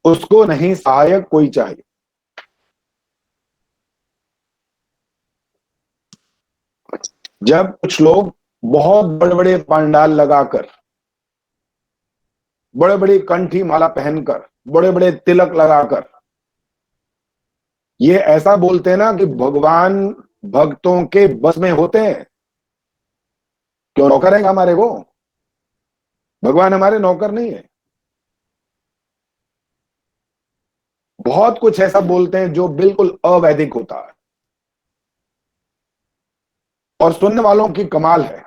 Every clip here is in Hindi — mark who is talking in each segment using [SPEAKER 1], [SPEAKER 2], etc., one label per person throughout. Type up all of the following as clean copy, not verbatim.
[SPEAKER 1] उसको नहीं सहायक कोई चाहिए। जब कुछ लोग बहुत बड़े बड़े पंडाल लगाकर, बड़े बड़ी कंठी माला पहनकर, बड़े बड़े तिलक लगाकर ये ऐसा बोलते हैं ना कि भगवान भक्तों के बस में होते हैं, क्यों नौकर है हमारे? वो भगवान हमारे नौकर नहीं है। बहुत कुछ ऐसा बोलते हैं जो बिल्कुल अवैधिक होता है, और सुनने वालों की कमाल है।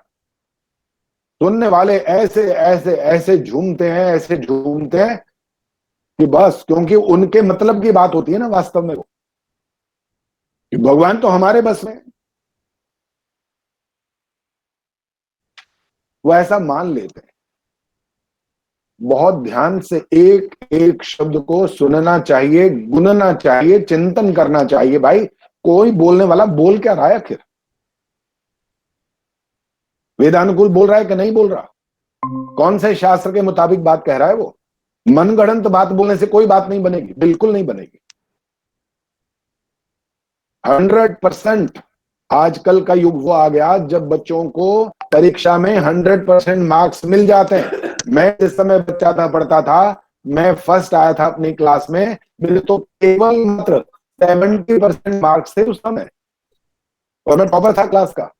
[SPEAKER 1] सुनने वाले ऐसे ऐसे ऐसे झूमते हैं, ऐसे झूमते हैं कि बस, क्योंकि उनके मतलब की बात होती है ना वास्तव में, वो कि भगवान तो हमारे बस में। वो ऐसा मान लेते हैं। बहुत ध्यान से एक एक शब्द को सुनना चाहिए, गुनना चाहिए, चिंतन करना चाहिए। भाई कोई बोलने वाला बोल क्या रहा है आखिर? वेदानुकूल बोल रहा है कि नहीं बोल रहा? कौन से शास्त्र के मुताबिक बात कह रहा है वो? मनगढ़ंत बात बोलने से कोई बात नहीं बनेगी, बिल्कुल नहीं बनेगी। 100%। आजकल का युग वो आ गया जब बच्चों को परीक्षा में 100% मार्क्स मिल जाते हैं। मैं जिस समय बच्चा था, पढ़ता था, मैं फर्स्ट आया था अपनी क्लास में, मेरे तो केवल मात्र 70% मार्क्स थे उस समय, और मैं टॉपर था क्लास का।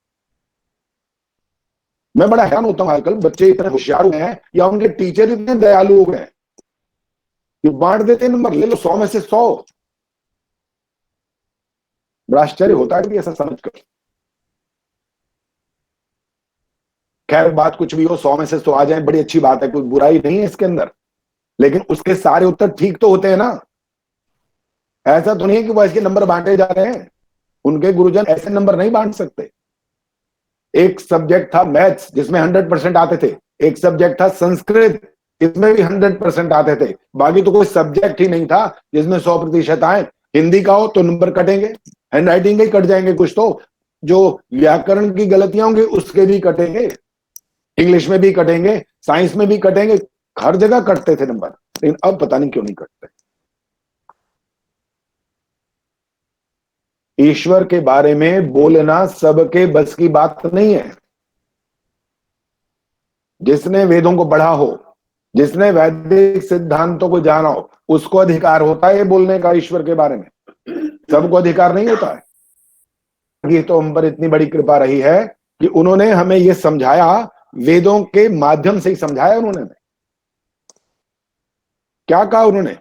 [SPEAKER 1] मैं बड़ा हैरान होता हूं आजकल बच्चे इतने होशियार हुए हैं, या उनके टीचर इतने दयालु हो गए हैं कि बांट देते नंबर, ले लो 100 में से 100। बड़ा आश्चर्य होता है कि ऐसा समझकर। खैर बात कुछ भी हो, 100 में से 100 आ जाए, बड़ी अच्छी बात है, कोई बुराई नहीं है इसके अंदर। लेकिन उसके सारे उत्तर ठीक तो होते हैं ना। ऐसा तो नहीं है कि वो ऐसे नंबर बांटे जा रहे हैं। उनके गुरुजन ऐसे नंबर नहीं बांट सकते। एक सब्जेक्ट था मैथ्स जिसमें 100% आते थे, एक सब्जेक्ट था संस्कृत, इसमें भी 100% आते थे। बाकी तो कोई सब्जेक्ट ही नहीं था जिसमें 100% आए। हिंदी का हो तो नंबर कटेंगे, हैंडराइटिंग के ही कट जाएंगे कुछ तो, जो व्याकरण की गलतियां होंगी उसके भी कटेंगे, इंग्लिश में भी कटेंगे, साइंस में भी कटेंगे, हर जगह कटते थे नंबर। लेकिन अब पता नहीं क्यों नहीं कटते। ईश्वर के बारे में बोलना सबके बस की बात नहीं है। जिसने वेदों को पढ़ा हो, जिसने वैदिक सिद्धांतों को जाना हो, उसको अधिकार होता है ये बोलने का ईश्वर के बारे में। सबको अधिकार नहीं होता है। ये तो हम पर इतनी बड़ी कृपा रही है कि उन्होंने हमें ये समझाया, वेदों के माध्यम से ही समझाया उन्होंने। क्या कहा उन्होंने?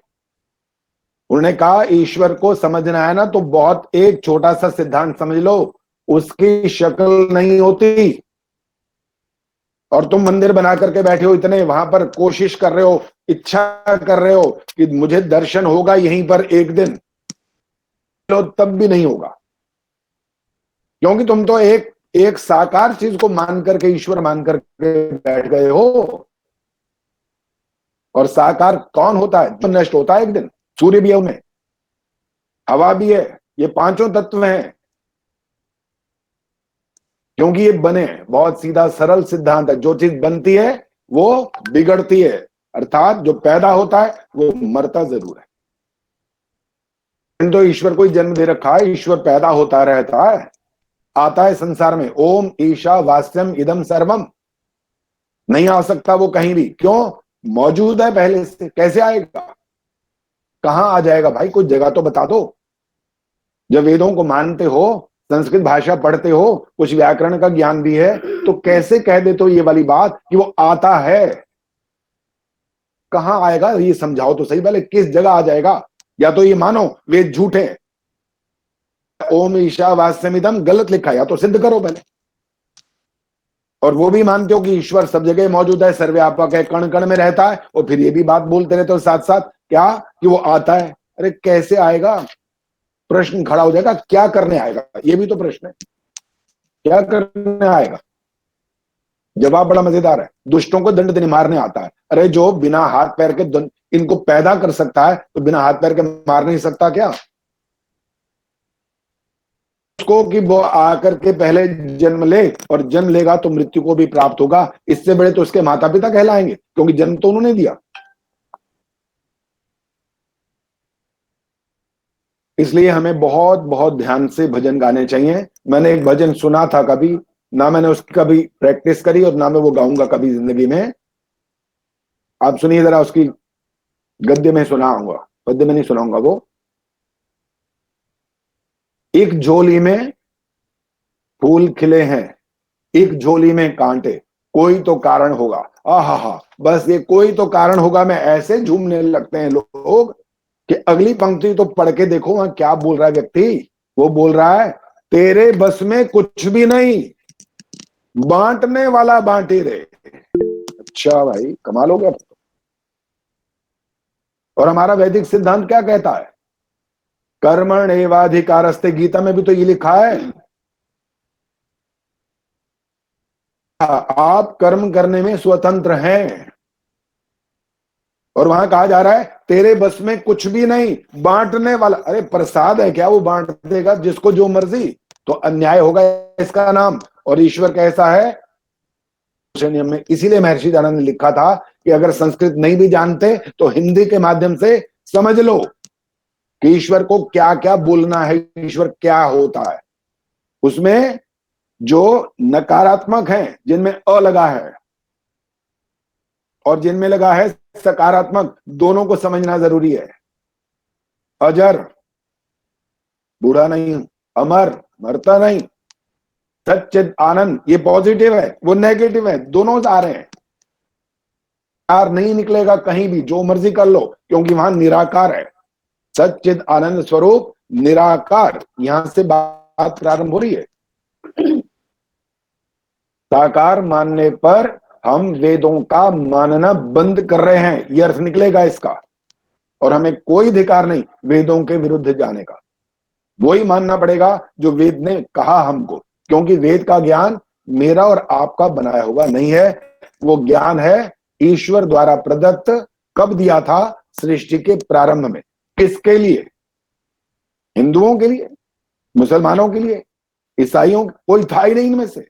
[SPEAKER 1] उन्होंने कहा ईश्वर को समझना है ना तो बहुत एक छोटा सा सिद्धांत समझ लो, उसकी शक्ल नहीं होती। और तुम मंदिर बना करके बैठे हो, इतने वहां पर कोशिश कर रहे हो, इच्छा कर रहे हो कि मुझे दर्शन होगा यहीं पर एक दिन, तो तब भी नहीं होगा। क्योंकि तुम तो एक एक साकार चीज को मान करके, ईश्वर मान करके बैठ गए हो। और साकार कौन होता है? तो नष्ट होता है एक दिन। सूर्य भी है उनमें, हवा भी है, ये पांचों तत्व हैं। क्योंकि ये बने हैं, बहुत सीधा सरल सिद्धांत है, जो चीज बनती है वो बिगड़ती है, अर्थात जो पैदा होता है वो मरता जरूर है। तो ईश्वर को ही जन्म दे रखा है, ईश्वर पैदा होता रहता है, आता है संसार में। ओम ईशा वास्यम इदम सर्वम। नहीं आ सकता वो कहीं भी, क्यों? मौजूद है पहले से। कैसे आएगा? कहां आ जाएगा भाई? कुछ जगह तो बता दो। जब वेदों को मानते हो, संस्कृत भाषा पढ़ते हो, कुछ व्याकरण का ज्ञान भी है, तो कैसे कह देते हो ये वाली बात कि वो आता है? कहां आएगा ये समझाओ तो सही पहले, किस जगह आ जाएगा? या तो ये मानो वेद झूठे हैं, ओम ईशावास्यमिदम गलत लिखा है, या तो सिद्ध करो पहले। और वो भी मानते हो कि ईश्वर सब जगह मौजूद है, सर्वव्यापक है, कण कण में रहता है, और फिर ये भी बात बोलते रहते हो साथ साथ क्या कि वो आता है। अरे कैसे आएगा? प्रश्न खड़ा हो जाएगा, क्या करने आएगा? ये भी तो प्रश्न है, क्या करने आएगा? जवाब बड़ा मजेदार है, दुष्टों को दंड देने मारने आता है। अरे जो बिना हाथ पैर के इनको पैदा कर सकता है, तो बिना हाथ पैर के मार नहीं सकता क्या? उसको कि वो आकर के पहले जन्म ले, और जन्म लेगा तो मृत्यु को भी प्राप्त होगा। इससे बड़े तो उसके माता पिता कहलाएंगे, क्योंकि जन्म तो उन्होंने दिया। इसलिए हमें बहुत बहुत ध्यान से भजन गाने चाहिए। मैंने एक भजन सुना था कभी, ना मैंने उसकी कभी प्रैक्टिस करी और ना मैं वो गाऊंगा कभी जिंदगी में। आप सुनिए जरा, उसकी गद्य में सुनाऊंगा, पद्य में नहीं सुनाऊंगा। वो एक झोली में फूल खिले हैं, एक झोली में कांटे, कोई तो कारण होगा। आहा हा, बस ये कोई तो कारण होगा में ऐसे झूमने लगते हैं लोग कि अगली पंक्ति तो पढ़ के देखो वहां क्या बोल रहा है व्यक्ति। वो बोल रहा है, तेरे बस में कुछ भी नहीं, बांटने वाला बांटे रे। अच्छा भाई, कमाल हो गया। और हमारा वैदिक सिद्धांत क्या कहता है? कर्मण्येवाधिकारस्ते, गीता में भी तो ये लिखा है, आप कर्म करने में स्वतंत्र हैं। और वहां कहा जा रहा है तेरे बस में कुछ भी नहीं, बांटने वाला। अरे प्रसाद है क्या, वो बांट देगा जिसको जो मर्जी? तो अन्याय होगा इसका नाम। और ईश्वर कैसा है नियम में। इसीलिए महर्षि दयानंद ने लिखा था कि अगर संस्कृत नहीं भी जानते तो हिंदी के माध्यम से समझ लो कि ईश्वर को क्या क्या बोलना है, ईश्वर क्या होता है। उसमें जो नकारात्मक है, जिनमें अ लगा है, और जिनमें लगा है सकारात्मक, दोनों को समझना जरूरी है। अजर, बूढ़ा नहीं, अमर, मरता नहीं, सच्चिद आनंद, ये पॉजिटिव है, वो नेगेटिव है, दोनों आ रहे हैं। निराकार नहीं निकलेगा कहीं भी, जो मर्जी कर लो, क्योंकि वहां निराकार है। सच्चिद आनंद स्वरूप निराकार, यहां से बात प्रारंभ हो रही है। साकार मानने पर हम वेदों का मानना बंद कर रहे हैं, यह अर्थ निकलेगा इसका। और हमें कोई अधिकार नहीं वेदों के विरुद्ध जाने का। वही मानना पड़ेगा जो वेद ने कहा हमको, क्योंकि वेद का ज्ञान मेरा और आपका बनाया हुआ नहीं है। वो ज्ञान है ईश्वर द्वारा प्रदत्त। कब दिया था? सृष्टि के प्रारंभ में। किसके लिए? हिंदुओं के लिए, मुसलमानों के लिए, ईसाइयों, कोई था ही नहीं इनमें से,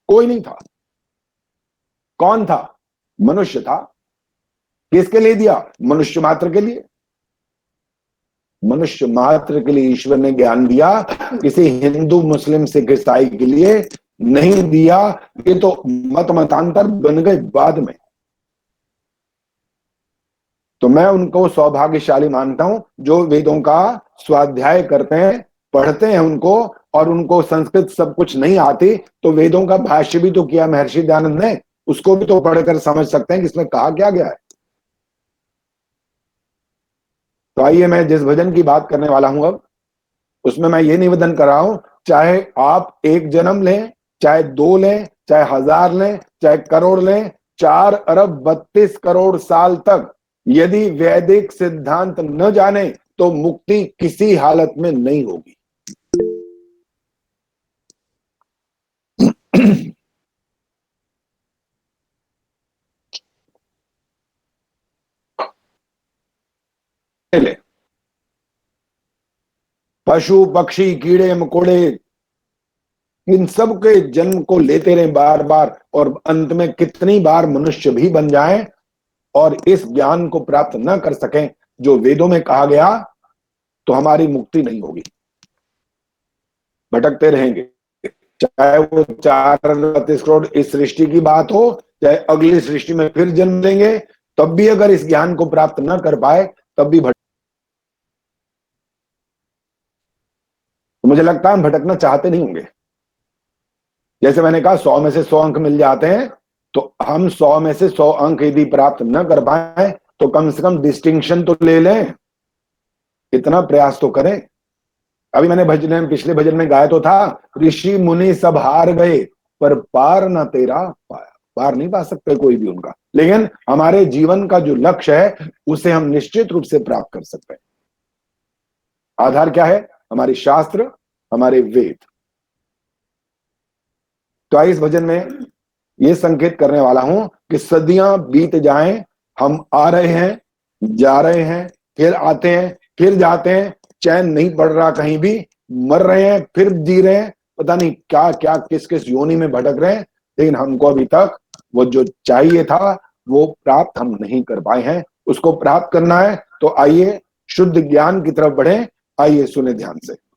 [SPEAKER 1] कोई नहीं था। कौन था? मनुष्य था। किसके लिए दिया? मनुष्य मात्र के लिए। मनुष्य मात्र के लिए ईश्वर ने ज्ञान दिया, किसी हिंदू मुस्लिम सिख ईसाई के लिए नहीं दिया। ये तो मत मतांतर बन गए बाद में। तो मैं उनको सौभाग्यशाली मानता हूं जो वेदों का स्वाध्याय करते हैं, पढ़ते हैं उनको, और उनको संस्कृत सब कुछ नहीं आती तो वेदों का भाष्य भी तो किया महर्षि दयानंद ने, उसको भी तो पढ़कर समझ सकते हैं कि इसमें कहा क्या गया है। तो आइए, मैं जिस भजन की बात करने वाला हूं अब, उसमें मैं ये निवेदन कर रहा हूं, चाहे आप एक जन्म लें, चाहे दो लें, चाहे 1000 लें, चाहे करोड़ लें, 4 अरब 32 करोड़ साल तक यदि वैदिक सिद्धांत न जाने तो मुक्ति किसी हालत में नहीं होगी। पशु पक्षी कीड़े मकोड़े इन सब के जन्म को लेते रहे बार बार, और अंत में कितनी बार मनुष्य भी बन जाएं और इस ज्ञान को प्राप्त न कर सकें जो वेदों में कहा गया, तो हमारी मुक्ति नहीं होगी। भटकते रहेंगे। चाहे वो 4 अरब 32 करोड़ इस सृष्टि की बात हो, चाहे अगली सृष्टि में फिर जन्म लेंगे, तब भी अगर इस ज्ञान को प्राप्त न कर पाए तब भी तो मुझे लगता है हम भटकना चाहते नहीं होंगे। जैसे मैंने कहा 100 में से 100 अंक मिल जाते हैं, तो हम 100 में से 100 अंक यदि प्राप्त न कर पाए तो कम से कम डिस्टिंक्शन तो ले लें, इतना प्रयास तो करें। अभी मैंने भजन में, पिछले भजन में गाया तो था, ऋषि मुनि सब हार गए पर पार न तेरा पाया। पार नहीं पा सकते कोई भी उनका, लेकिन हमारे जीवन का जो लक्ष्य है उसे हम निश्चित रूप से प्राप्त कर सकते हैं। आधार क्या है? हमारे शास्त्र, हमारे वेद। तो इस भजन में ये संकेत करने वाला हूं कि सदियां बीत जाएं, हम आ रहे हैं, जा रहे हैं, फिर आते हैं, फिर जाते हैं, चैन नहीं पड़ रहा कहीं भी, मर रहे हैं फिर जी रहे हैं, पता नहीं क्या क्या किस किस योनि में भटक रहे हैं, लेकिन हमको अभी तक वो जो चाहिए था वो प्राप्त हम नहीं कर पाए हैं। उसको प्राप्त करना है तो आइए शुद्ध ज्ञान की तरफ बढ़े, आइए सुने ध्यान से।